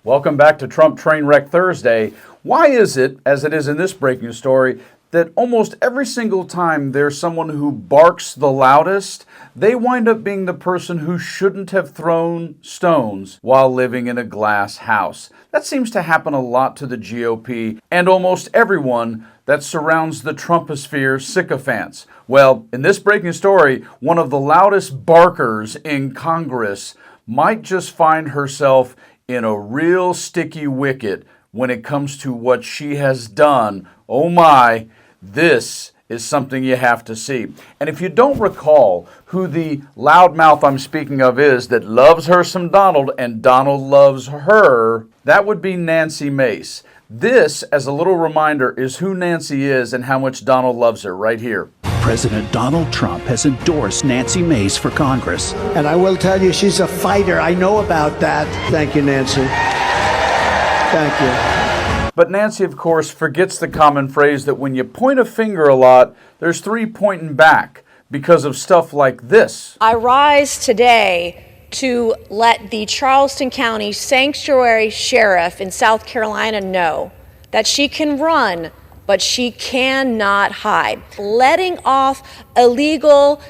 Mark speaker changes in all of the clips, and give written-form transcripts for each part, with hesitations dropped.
Speaker 1: Welcome back to Trump Trainwreck Thursday. Why is it, as it is in this breaking story, that almost every single time there's someone who barks the loudest, they wind up being the person who shouldn't have thrown stones while living in a glass house? That seems to happen a lot to the GOP and almost everyone that surrounds the Trumposphere sycophants. Well, in this breaking story, one of the loudest barkers in Congress might just find herself in a real sticky wicket when it comes to what she has done. Oh my, this is something you have to see. And if you don't recall who the loudmouth I'm speaking of is that loves her some Donald and Donald loves her, that would be Nancy Mace. This, as a little reminder, is who Nancy is and how much Donald loves her right here.
Speaker 2: President Donald Trump has endorsed Nancy Mace for Congress.
Speaker 3: And I will tell you, she's a fighter. I know about that. Thank you, Nancy. Thank you.
Speaker 1: But Nancy, of course, forgets the common phrase that when you point a finger a lot, there's three pointing back because of stuff like this.
Speaker 4: I rise today to let the Charleston County Sanctuary Sheriff in South Carolina know that she can run, but she cannot hide. Letting off illegal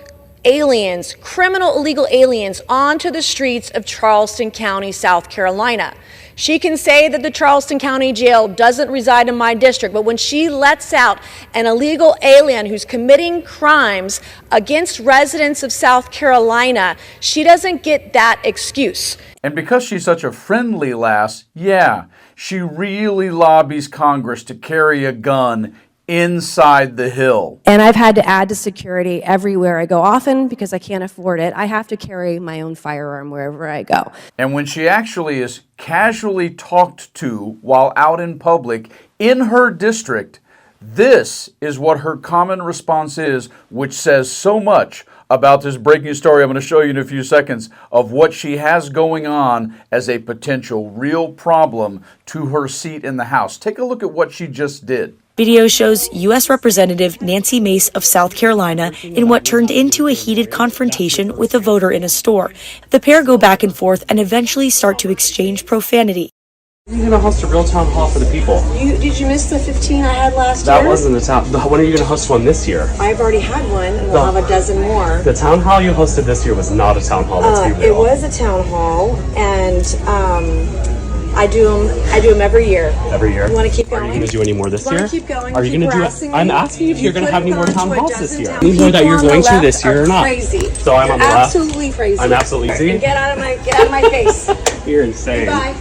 Speaker 4: aliens, criminal illegal aliens, onto the streets of Charleston County, South Carolina. She can say that the Charleston County Jail doesn't reside in my district, but when she lets out an illegal alien who's committing crimes against residents of South Carolina, she doesn't get that excuse.
Speaker 1: And because she's such a friendly lass, yeah, she really lobbies Congress to carry a gun inside the Hill.
Speaker 5: And I've had to add to security everywhere I go, often because I can't afford it. I have to carry my own firearm wherever I go.
Speaker 1: And when she actually is casually talked to while out in public in her district, this is what her common response is, which says so much about this breaking story I'm going to show you in a few seconds of what she has going on as a potential real problem to her seat in the House. Take a look at what she just did.
Speaker 6: Video shows U.S. Representative Nancy Mace of South Carolina in what turned into a heated confrontation with a voter in a store. The pair go back and forth and eventually start to exchange profanity.
Speaker 7: When are you going to host a real town hall for the people?
Speaker 4: Did you miss the 15 I had last year?
Speaker 7: That wasn't the town. When are you going to host one this year?
Speaker 4: I've already had one, and we'll have a dozen more.
Speaker 7: The town hall you hosted this year was not a town hall. Let's be real.
Speaker 4: It was a town hall, and I do them every year.
Speaker 7: Every year?
Speaker 4: You want to keep going?
Speaker 7: Are you going to do any more this year?
Speaker 4: Keep going.
Speaker 7: Are you going to do it? I'm asking if you're going to have any more town halls this year. You know
Speaker 4: People
Speaker 7: that you're
Speaker 4: on
Speaker 7: going
Speaker 4: the
Speaker 7: to
Speaker 4: left
Speaker 7: this year
Speaker 4: are
Speaker 7: or not?
Speaker 4: Crazy.
Speaker 7: So I'm on the left?
Speaker 4: Absolutely crazy.
Speaker 7: I'm absolutely crazy?
Speaker 4: Get out of my face.
Speaker 7: You're insane.
Speaker 4: Bye.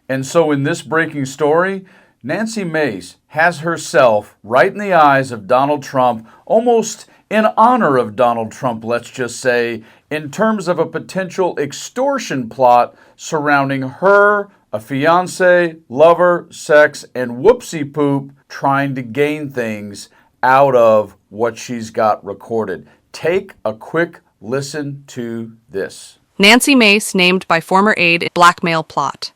Speaker 1: And so in this breaking story, Nancy Mace has herself right in the eyes of Donald Trump, almost in honor of Donald Trump, let's just say, in terms of a potential extortion plot surrounding her, a fiance, lover, sex, and whoopsie poop trying to gain things out of what she's got recorded. Take a quick listen to this.
Speaker 8: Nancy Mace named by former aide blackmail plot.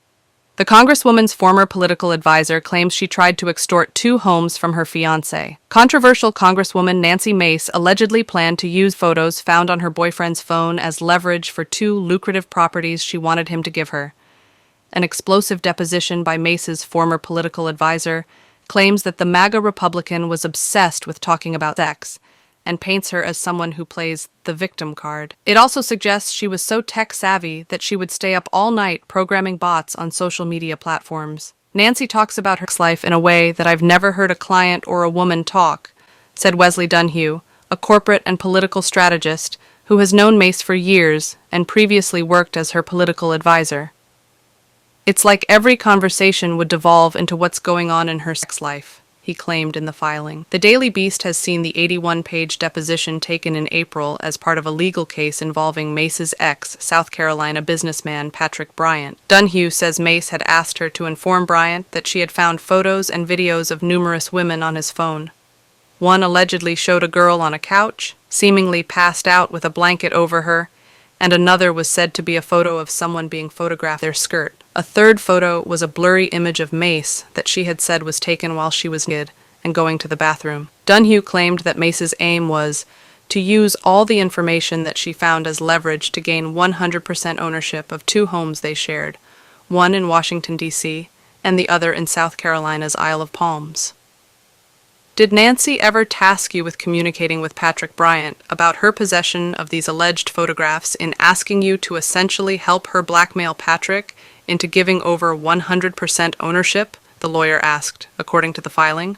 Speaker 8: The Congresswoman's former political advisor claims she tried to extort 2 homes from her fiancé. Controversial Congresswoman Nancy Mace allegedly planned to use photos found on her boyfriend's phone as leverage for 2 lucrative properties she wanted him to give her. An explosive deposition by Mace's former political advisor claims that the MAGA Republican was obsessed with talking about sex and paints her as someone who plays the victim card. It also suggests she was so tech-savvy that she would stay up all night programming bots on social media platforms. Nancy talks about her life in a way that I've never heard a client or a woman talk, said Wesley Dunhue, a corporate and political strategist who has known Mace for years and previously worked as her political advisor. It's like every conversation would devolve into what's going on in her sex life, he claimed in the filing. The Daily Beast has seen the 81-page deposition taken in April as part of a legal case involving Mace's ex, South Carolina businessman Patrick Bryant. Dunhue says Mace had asked her to inform Bryant that she had found photos and videos of numerous women on his phone. One allegedly showed a girl on a couch, seemingly passed out with a blanket over her, and another was said to be a photo of someone being photographed their skirt. A third photo was a blurry image of Mace that she had said was taken while she was naked and going to the bathroom. Dunhue claimed that Mace's aim was to use all the information that she found as leverage to gain 100% ownership of 2 homes they shared, one in Washington, D.C., and the other in South Carolina's Isle of Palms. Did Nancy ever task you with communicating with Patrick Bryant about her possession of these alleged photographs in asking you to essentially help her blackmail Patrick into giving over 100% ownership? The lawyer asked, according to the filing.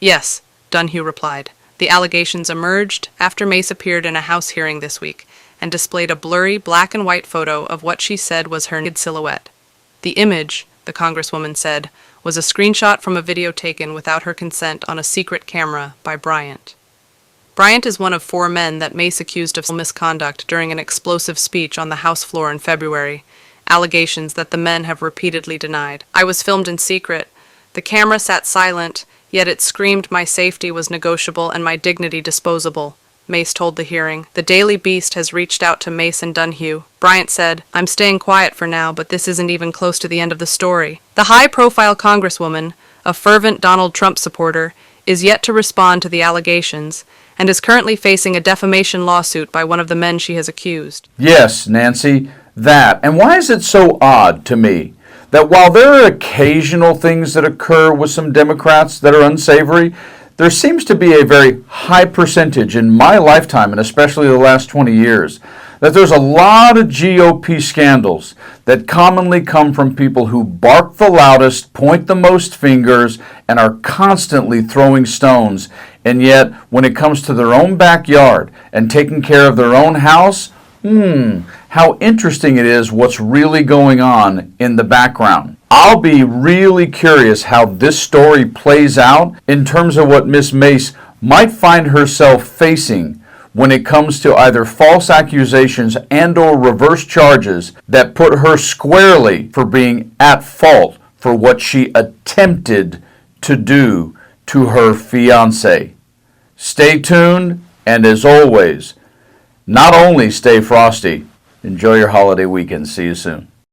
Speaker 8: Yes, Dunhue replied. The allegations emerged after Mace appeared in a House hearing this week and displayed a blurry black and white photo of what she said was her naked silhouette. The image, the Congresswoman said, was a screenshot from a video taken without her consent on a secret camera by Bryant. Bryant is one of 4 men that Mace accused of misconduct during an explosive speech on the House floor in February, allegations that the men have repeatedly denied. I was filmed in secret. The camera sat silent, yet it screamed my safety was negotiable and my dignity disposable, Mace told the hearing. The Daily Beast has reached out to Mace and Dunhue. Bryant said, I'm staying quiet for now, but this isn't even close to the end of the story. The high-profile Congresswoman, a fervent Donald Trump supporter, is yet to respond to the allegations and is currently facing a defamation lawsuit by one of the men she has accused.
Speaker 1: Yes, Nancy, that. And why is it so odd to me that while there are occasional things that occur with some Democrats that are unsavory, there seems to be a very high percentage in my lifetime, and especially the last 20 years, that there's a lot of GOP scandals that commonly come from people who bark the loudest, point the most fingers, and are constantly throwing stones. And yet, when it comes to their own backyard and taking care of their own house, how interesting it is what's really going on in the background. I'll be really curious how this story plays out in terms of what Miss Mace might find herself facing when it comes to either false accusations and or reverse charges that put her squarely for being at fault for what she attempted to do to her fiancé. Stay tuned, and as always, not only stay frosty, enjoy your holiday weekend. See you soon.